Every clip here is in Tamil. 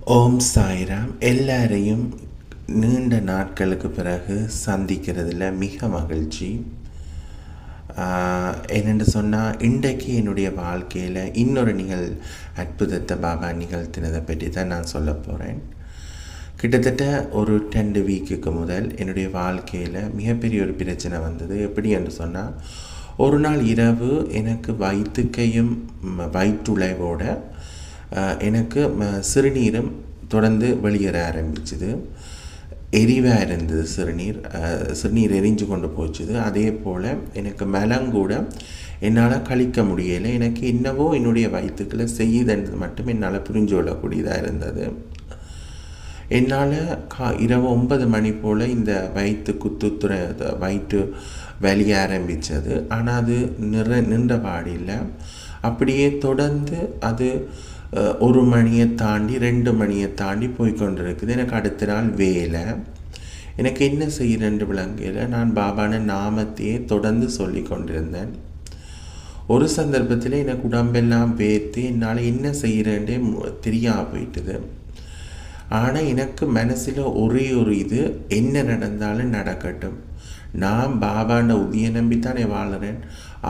ஓம் சாய்ராம். எல்லாரையும் நீண்ட நாட்களுக்கு பிறகு சந்திக்கிறதுல மிக மகிழ்ச்சி. என்னென்னு சொன்னால், இன்றைக்கு என்னுடைய வாழ்க்கையில் இன்னொரு அற்புதத்தை பாபா நிகழ்த்தினதை பற்றி தான் நான் சொல்ல போகிறேன். கிட்டத்தட்ட ஒரு 2 வீக்குக்கு முதல் என்னுடைய வாழ்க்கையில் மிகப்பெரிய ஒரு பிரச்சனை வந்தது. எப்படி என்று சொன்னால், ஒரு நாள் இரவு எனக்கு வயிற்றுக்கையும் வயிற்றுளைவோட எனக்கு சிறுநீரும் தொடர்ந்து வெளியேற ஆரம்பிச்சுது. எரிவாக இருந்தது சிறுநீர் எரிஞ்சு கொண்டு போச்சுது. அதே போல் எனக்கு மலங்கூட என்னால் கழிக்க முடியலை. எனக்கு என்னவோ என்னுடைய வயிற்றுக்களை செய்யுதுன்றது மட்டும் என்னால் புரிஞ்சு கொள்ளக்கூடியதாக இருந்தது. என்னால் இரவு 9 மணி போல் இந்த வயிற்று வலிய ஆரம்பித்தது. ஆனால் அது நின்ற பாடில்லை. அப்படியே தொடர்ந்து அது 1 மணியை தாண்டி 2 மணியை தாண்டி போய்கொண்டிருக்குது. எனக்கு அடுத்த நாள் வேலை. எனக்கு என்ன செய்கிறேன்னு விளங்கல. நான் பாபான நாமத்தையே தொடர்ந்து சொல்லி கொண்டிருந்தேன். ஒரு சந்தர்ப்பத்தில் எனக்கு உடம்பெல்லாம் வேர்த்து என்னால் என்ன செய்கிறேன்டே தெரியாமல் போயிட்டுது. ஆனால் எனக்கு மனசில் ஒரே ஒரு இது, என்ன நடந்தாலும் நடக்கட்டும், நான் பாபாண்ட உதய நம்பித்தானே வாழறேன்.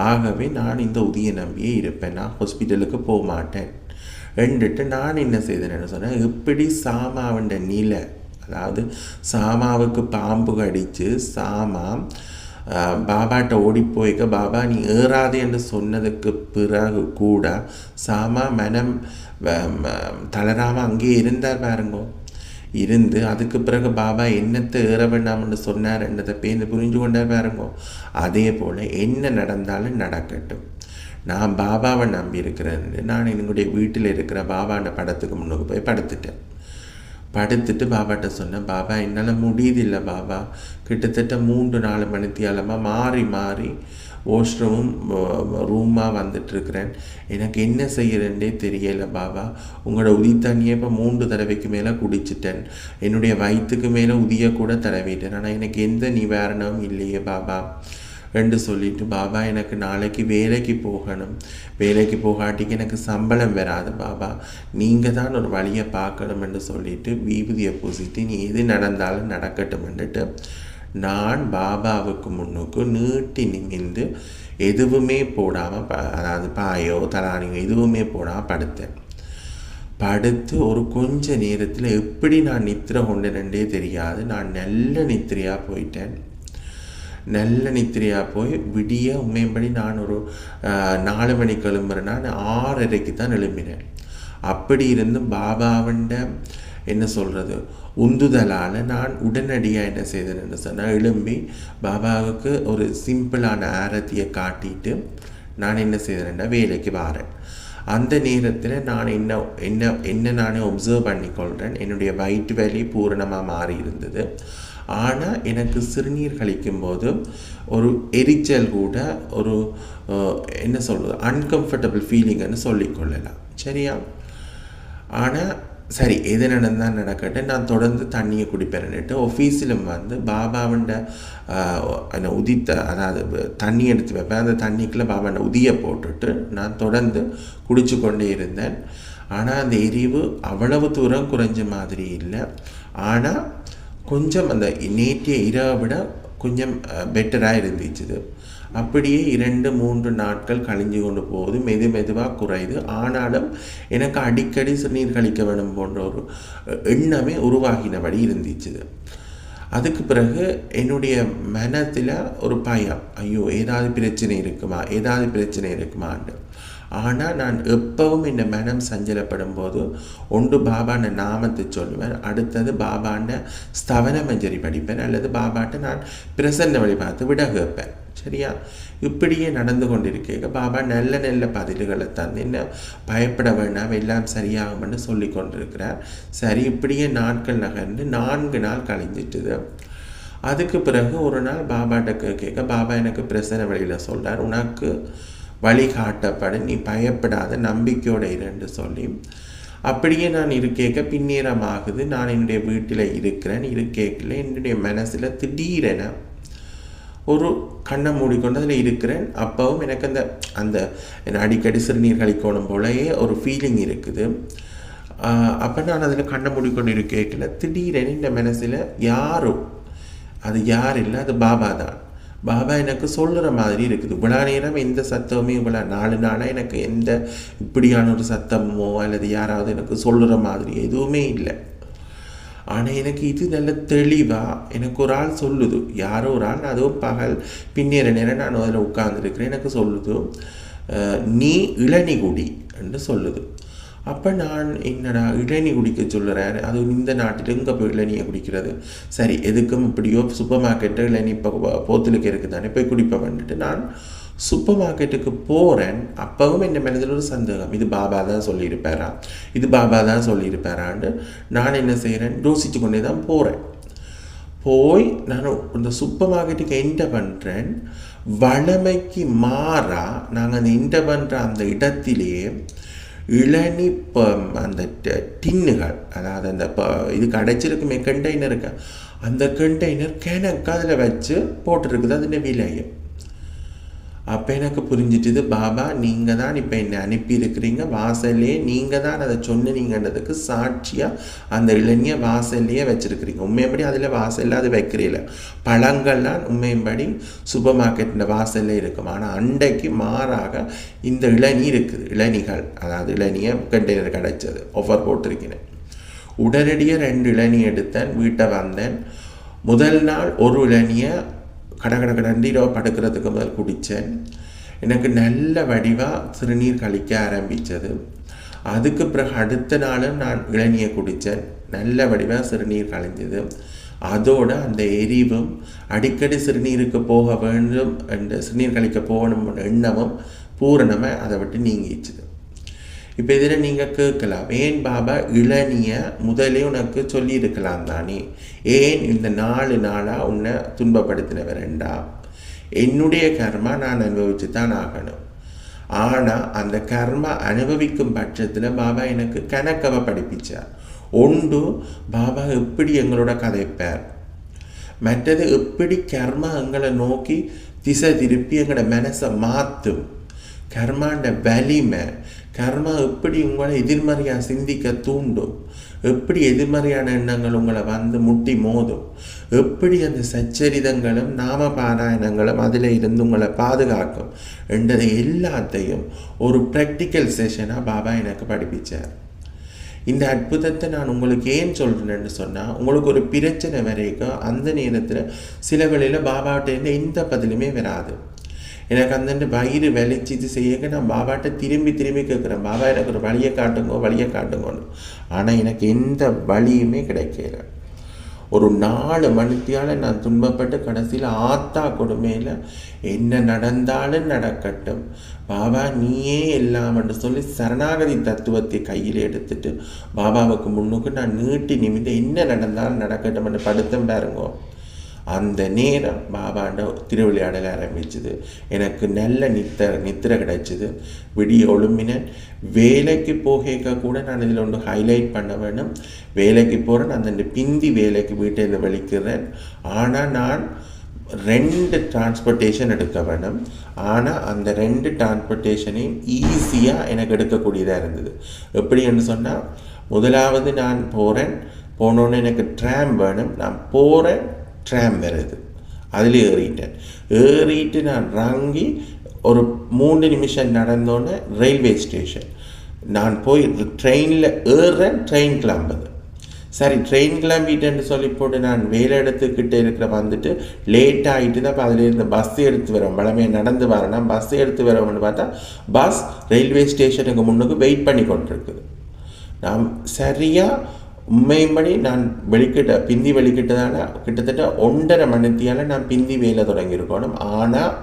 ஆகவே நான் இந்த உதய நம்பியே இருப்பேன். நான் ஹாஸ்பிட்டலுக்கு போக மாட்டேன் என்றுட்டு நான் என்ன செய்தேன்னு சொன்னேன். எப்படி சாமாவுண்ட நிலை, அதாவது சாமாவுக்கு பாம்பு கடித்து சாமா பாபாட்ட ஓடி போய்க்க, பாபா நீ ஏறாதே என்று சொன்னதுக்கு பிறகு கூட சாமா மனம் தளராமல் அங்கேயே இருந்தார் பாருங்கோ. இருந்து அதுக்கு பிறகு பாபா என்னத்தை ஏற வேண்டாம்னு சொன்னார் என்றதை பேருந்து புரிஞ்சு கொண்டார் பாருங்கோ. அதே போல் என்ன நடந்தாலும் நடக்கட்டும், நான் பாபாவை நம்பி இருக்கிறேன். நான் என்னுடைய வீட்டில் இருக்கிற பாபாண்ட படத்துக்கு முன்னுக்கு போய் படுத்துட்டு பாபாட்ட சொன்னேன், பாபா என்னால் முடியுதில்லை பாபா, கிட்டத்தட்ட 3-4 மணித்தியாலமாக மாறி மாறி வாஷ்ரூமும் ரூமாக வந்துட்டுருக்கிறேன். எனக்கு என்ன செய்கிறேன்னே தெரியலை பாபா. உங்களோட உதி தண்ணியை இப்போ 3 தடவைக்கு மேலே குடிச்சிட்டேன். என்னுடைய வயிற்றுக்கு மேலே உதிய கூட தடவிட்டேன். ஆனால் எனக்கு எந்த நிவாரணமும் இல்லையே பாபா என்று சொல்லிட்டு, பாபா எனக்கு நாளைக்கு வேலைக்கு போகணும், வேலைக்கு போகாட்டிக்கு எனக்கு சம்பளம் வராது பாபா, நீங்கள் தான் ஒரு வழியை பார்க்கணும் என்று சொல்லிட்டு விபூதியை பூசிட்டு நீ எது நடந்தாலும் நடக்கட்டும் என்றுட்டு நான் பாபாவுக்கு முன்னுக்கு நீட்டி நிமிந்து எதுவுமே போடாமல், அதாவது பாயோ தலானியோ எதுவுமே போடாமல் படுத்து ஒரு கொஞ்ச நேரத்தில் எப்படி நான் நித்திரை கொண்டேனே தெரியாது. நான் நல்ல நித்திரையாக போயிட்டேன். நல்ல நித்திரையாக போய் விடிய உண்மையின்படி நான் ஒரு 4 மணிக்கு எழும்புறேன்னா 6:30க்கு தான் எழும்பினேன். அப்படி இருந்து பாபாவண்ட என்ன சொல்கிறது உந்துதலால் நான் உடனடியாக என்ன செய்தேன்னு சொன்னால், எழும்பி பாபாவுக்கு ஒரு சிம்பிளான ஆரத்தியை காட்டிட்டு நான் என்ன செய்தேன்னா வேலைக்கு வாரேன். அந்த நேரத்தில் நான் என்ன நானே ஒப்சர்வ் பண்ணிக்கொள்கிறேன். என்னுடைய வயிற்று வலி பூரணமாக மாறி இருந்தது. ஆனால் எனக்கு சிறுநீர் கழிக்கும்போது ஒரு எரிச்சல் கூட, ஒரு என்ன சொல்கிறது அன்கம்ஃபர்டபுள் ஃபீலிங்னு சொல்லிக்கொள்ளலாம். சரியா? ஆனால் சரி, எது நடந்தால் நடக்கட்டும், நான் தொடர்ந்து தண்ணியை குடிப்பேன்னுட்டு ஆஃபீஸிலும் வந்து பாபாவண்ட அதாவது தண்ணி எடுத்து வைப்பேன். அந்த தண்ணிக்குள்ளே பாபாண்ட உதியை போட்டுட்டு நான் தொடர்ந்து குடிச்சு கொண்டே இருந்தேன். ஆனால் அந்த எரிவு அவ்வளவு தூரம் குறைஞ்ச மாதிரி இல்லை. ஆனால் கொஞ்சம் அந்த நேற்றைய இரவை விட கொஞ்சம் பெட்டராக இருந்துச்சு. அப்படியே 2-3 நாட்கள் கழிஞ்சு கொண்டு போகுது. மெதுவாக குறையுது. ஆனாலும் எனக்கு அடிக்கடி சிறுநீர் கழிக்க வேணும் போன்ற ஒரு எண்ணமே உருவாகினபடி இருந்துச்சு. அதுக்கு பிறகு என்னுடைய மனத்தில் ஒரு பயம், ஐயோ ஏதாவது பிரச்சனை இருக்குமான்னு. ஆனால் நான் எப்பவும் இந்த மனம் சஞ்சலப்படும் போது ஒன்று பாபாண்ட நாமத்தை சொல்லுவேன், அடுத்தது பாபாண்ட ஸ்தவன மஞ்சரி படிப்பேன், அல்லது பாபாட்ட நான் பிரசன்ன வழி பார்த்து விட கேட்பேன். சரியா? இப்படியே நடந்து கொண்டிருக்க பாபா நல்ல பதில்களை தந்து என்ன பயப்பட வேண்டாம், எல்லாம் சரியாகும்னு சொல்லி கொண்டிருக்கிறார். சரி, இப்படியே நாட்கள் நகர்ந்து 4 நாள் கழிஞ்சிட்டுது. அதுக்கு பிறகு ஒரு நாள் பாபாட்ட கேட்க, பாபா எனக்கு பிரசன்ன வழியில் சொல்கிறார், உனக்கு வழிகாட்டப்பட, நீ பயப்படாத, நம்பிக்கையோட இருன்னு சொல்லி. அப்படியே நான் இருக்கேக்க பின்னேரமாகுது. நான் என்னுடைய வீட்டில் இருக்கேக்கில் என்னுடைய மனசில் திடீரென ஒரு கண்ணை மூடிக்கொண்டு அதில் இருக்கிறேன். அப்பவும் எனக்கு அந்த அடிக்கடி சிறுநீர் கழிக்கணும் போலயே ஒரு ஃபீலிங் இருக்குது. அப்போ நான் அதில் கண்ணை மூடிக்கொண்டு இருக்கல திடீரென இந்த மனசில் யாரும், அது யார் இல்லை, அது பாபா தான். பாபா எனக்கு சொல்கிற மாதிரி இருக்குது. இவ்வளோ நேரம் எந்த சத்தமுமே, இவ்வளோ 4 நாளாக எனக்கு எந்த இப்படியான ஒரு சத்தமோ அல்லது யாராவது எனக்கு சொல்கிற மாதிரி எதுவுமே இல்லை. ஆனால் எனக்கு இது நல்ல தெளிவாக எனக்கு ஒரு ஆள் சொல்லுது, யாரோ ஒரு ஆள், அதுவும் பகல் பின்னேற நேரம் நான் அதில் உட்கார்ந்துருக்கிறேன், எனக்கு சொல்லுது நீ இளநி குடி என்று சொல்லுது. அப்போ நான் என்னடா இளநி குடிக்க சொல்லுறேன், அது இந்த நாட்டில் எங்கே போய் இளநியை குடிக்கிறது, சரி எதுக்கும் இப்படியோ சூப்பர் மார்க்கெட்டு இளநி இப்போ போத்தலுக்கு இருக்குது தானே போய் குடிப்பேன் வந்துட்டு நான் சூப்பர் மார்க்கெட்டுக்கு போகிறேன். அப்பவும் என் மனதில் ஒரு சந்தேகம், இது பாபா தான் சொல்லியிருப்பாரா, இது பாபா தான் சொல்லியிருப்பாரான்னு நான் என்ன செய்கிறேன், யோசித்து கொண்டே தான் போகிறேன். போய் நான் இந்த சூப்பர் மார்க்கெட்டுக்கு என்டர் பண்ணுறேன். வளமைக்கு மாறா நாங்கள் அந்த என்டர் பண்ணுற அந்த இடத்திலேயே இளநி அந்த டின்னுகள், அதாவது அந்த இது கிடைச்சிருக்குமே கண்டெய்னருக்கு, அந்த கண்டெய்னர் கிணக்கு அதில் வச்சு போட்டுருக்குது அதில் விலையை. அப்போ எனக்கு புரிஞ்சிட்டுது, பாபா நீங்கள் தான் இப்போ என்னை அனுப்பியிருக்கிறீங்க, வாசல்லையே நீங்கள் தான் அதை சொன்னீங்கன்றதுக்கு சாட்சியாக அந்த இளநியை வாசல்லையே வச்சுருக்கிறீங்க. உண்மையபடி அதில் வாசலில் அது வைக்கிறீங்கள, பழங்கள்லாம் உண்மையபடி சூப்பர் மார்க்கெட்டில் வாசல்லே இருக்கும். ஆனால் அண்டைக்கு மாறாக இந்த இளநீ இருக்குது, இளநிகள், அதாவது இளநியை கண்டெய்னர் கிடைச்சது ஆஃபர் போட்டிருக்கிறேன். உடனடியாக 2 இளநீ எடுத்தேன், வீட்டை வந்தேன். முதல் நாள் ஒரு இளநியை கடகடகடண்டி படுக்கிறதுக்கு முதல் குடித்தேன். எனக்கு நல்ல வடிவாக சிறுநீர் கழிக்க ஆரம்பித்தது. அதுக்கு பிறகு அடுத்த நாளும் நான் இளநியை குடித்தேன், நல்ல வடிவாக சிறுநீர் கழிஞ்சது. அதோடு அந்த எரிவும் அடிக்கடி சிறுநீருக்கு போக வேண்டும் என்ற சிறுநீர் கழிக்க போகணும் எண்ணமும் பூரணமாக அதை விட்டு நீங்கிச்சுது. இப்போ இதில் நீங்கள் கேட்கலாம், ஏன் பாபா இளநியை முதலே உனக்கு சொல்லியிருக்கலாம் தானே, ஏன் இந்த 4 நாளாக உன்னை துன்பப்படுத்தினவரண்டா, என்னுடைய கர்மா நான் அனுபவிச்சு தான் ஆகணும். ஆனால் அந்த கர்மா அனுபவிக்கும் பட்சத்தில் பாபா எனக்கு கணக்கவை படிப்பிச்சார். ஒன்று, பாபா எப்படி எங்களோட கதைப்பார், மற்றது எப்படி கர்மா எங்களை நோக்கி திசை திருப்பி எங்களோட மனசை மாற்றும், கர்மாண்ட வலிமை, கர்மா எப்படி உங்களை எதிர்மறையாக சிந்திக்க தூண்டும், எப்படி எதிர்மறையான எண்ணங்கள் உங்களை வந்து முட்டி மோதும், எப்படி அந்த சச்சரிதங்களும் நாம பாராயணங்களும் அதில் இருந்து உங்களை பாதுகாக்கும் என்றதை எல்லாத்தையும் ஒரு ப்ராக்டிக்கல் செஷனாக பாபா எனக்கு படிப்பிச்சார். இந்த அற்புதத்தை நான் உங்களுக்கு ஏன் சொல்கிறேன்னு சொன்னால், உங்களுக்கு ஒரு பிரச்சனை வரைக்கும் அந்த நேரத்தில் சில வேளையில் பாபாட்டேருந்து எந்த பதிலுமே வராது. எனக்கு அந்த வயிறு வெளிச்சு இது செய்ய நான் பாபாட்ட திரும்பி கேட்குறேன், பாபா எனக்கு ஒரு வழியை காட்டுங்கன்னு. ஆனால் எனக்கு எந்த வழியுமே கிடைக்கல. ஒரு 4 மணித்தியால் நான் துன்பப்பட்டு கடைசியில் ஆத்தா கொடுமையில் என்ன நடந்தாலும் நடக்கட்டும் பாபா நீயே எல்லாம் என்று சொல்லி சரணாகதி தத்துவத்தை கையில் எடுத்துட்டு பாபாவுக்கு முன்னுக்கு நான் நீட்டி நிமிந்து என்ன நடந்தாலும் நடக்கட்டும் என்று படுத்தம் பாருங்கோ. அந்த நேரம் பாபாண்ட திருவிளையாடல் ஆரம்பிச்சுது. எனக்கு நல்ல நித்திரை கிடைச்சிது. விடிய ஒழும்பினேன். வேலைக்கு போக கூட நான் இதில் ஒன்று ஹைலைட் பண்ண வேணும். வேலைக்கு போகிறேன், அந்த பிந்தி வேலைக்கு வீட்டில் வெளிக்கிறேன். ஆனால் நான் 2 டிரான்ஸ்போர்ட்டேஷன் எடுக்க வேணும். ஆனால் அந்த 2 டிரான்ஸ்போர்ட்டேஷனையும் ஈஸியாக எனக்கு எடுக்கக்கூடியதாக இருந்தது. எப்படின்னு சொன்னால், முதலாவது நான் போனோன்னு எனக்கு ட்ராம் வேணும். நான் போகிறேன், ட்ராம் வருது, அதில் ஏறிட்டு நான் இறங்கி ஒரு 3 நிமிஷம் நடந்தோன்னே ரயில்வே ஸ்டேஷன். நான் போய் ட்ரெயினில் ஏறுறேன், ட்ரெயின் கிளம்புது. சரி, ட்ரெயின் கிளம்பிட்டேன்னு சொல்லி போட்டு நான் வேலை இடத்துக்கிட்டே வந்துட்டு லேட் ஆகிட்டு தான். இப்போ அதில் இருந்து பஸ் எடுத்து வரோம், பழமையை நடந்து வரேன்னா பஸ் எடுத்து வரோம்னு பார்த்தா பஸ் ரயில்வே ஸ்டேஷனுக்கு முன்னுக்கு வெயிட் பண்ணி கொண்டிருக்குது. நான் சரியாக உண்மையும்படி நான் பிந்தி வெளிக்கிட்டதால கிட்டத்தட்ட 1.5 மணித்தியால் நான் பிந்தி வேலை தொடங்கியிருக்கணும். ஆனால்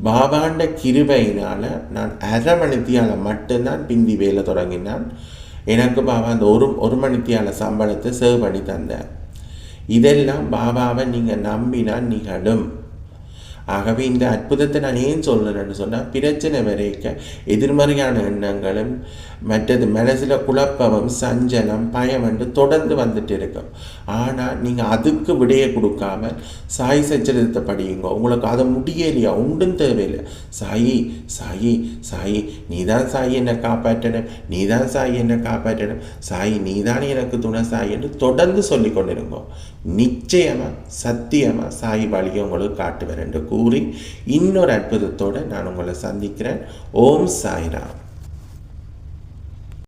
பாபாண்ட கிருபையினால் நான் 1/2 மணித்தியால் மட்டும்தான் பிந்தி வேலை தொடங்கினான். எனக்கு பாபா அந்த ஒரு மணித்தியால சம்பளத்தை சேவ் பண்ணி தந்தார். இதெல்லாம் பாபாவை நீங்கள் நம்பினால் நிகழும். ஆகவே இந்த அற்புதத்தை நான் ஏன் சொல்கிறேன்னு சொன்னால், பிரச்சனை வரைக்க எதிர்மறையான எண்ணங்களும் மற்றது மனசில் குழப்பமும் சஞ்சலம் பயம் என்று தொடர்ந்து வந்துட்டு இருக்கும். ஆனால் நீங்கள் அதுக்கு விடையை கொடுக்காம சாய் சச்சரித்தத்தை படியுங்க. உங்களுக்கு அதை முடியலையா ஒன்றும் தேவையில்லை. சாயி சாயி சாயி நீதான் சாயி என்னை காப்பாற்றணும், நீதான் சாயி என்னை காப்பாற்றணும், சாயி நீதான் எனக்கு துணை சாயி என்று தொடர்ந்து சொல்லி கொண்டிருங்க. நிச்சயமாக சத்தியமாக சாயி வழியை உங்களுக்கு காட்டுவேன் என்று கூறி இன்னொரு அற்புதத்தோடு நான் உங்களை சந்திக்கிறேன். ஓம் சாய்ராம்.